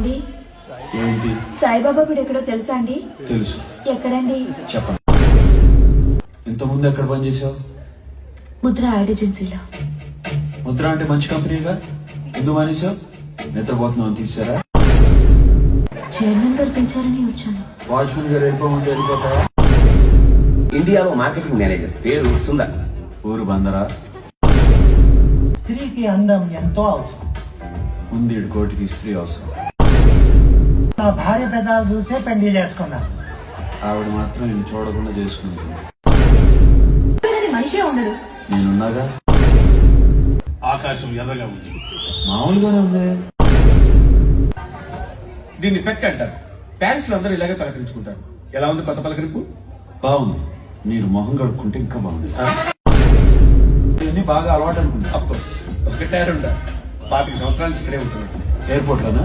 ఏమండి, ఏంటి? సాయిబాబా గుడి ఎక్కడో తెలుసా అండి? తెలుసు. ఎక్కడండి? చెప్పండి. ఇంతకుముందు ఎక్కడ పనిచేసావు? ముద్ర యాడ్ ఏజెన్సీలో. ముద్ర అంటే మంచి కంపెనీగా. ఎందుకు మానేసావు? నిద్రపోతున్నావు తీసారా? చైర్మన్ గారు పిలిచారని వచ్చాను. వాచ్మెన్ గారు వెళ్ళిపోమంటే వెళ్ళిపోతావా? ఇండియాలో మార్కెటింగ్ మేనేజర్, పేరు సుందర్. ఊరు బందరా. స్త్రీకి అందం ఎంతో అవసరం. ఉంది 7 కోటికి స్త్రీ అవసరం. నా భార్య పెదాలు చూసే పెళ్లి చేసుకున్నాను. ఆవిడ మాత్రం నేను చూడకుండా చేసుకుంటుంది. మనిషే ఉండడు. నేనున్నాగా. ఆకాశం ఎర్రగా ఉంది. మామూలుగానే ఉంది. దీన్ని పెట్ అంటారు. ప్యారిస్ లో అందరూ ఇలాగే పలకరించుకుంటారు. ఎలా ఉంది కొత్త పలకరింపు? బాగుంది. మీరు మొహం కడుక్కుంటే ఇంకా బాగుంది. ఇవన్నీ బాగా అలవాటు అనుకుంటా. అఫ్కోర్స్, ఒకటే ఉంటారు. 25 సంవత్సరాల నుంచి ఇక్కడే ఉంటున్నారు. ఎయిర్పోర్ట్ లోనా?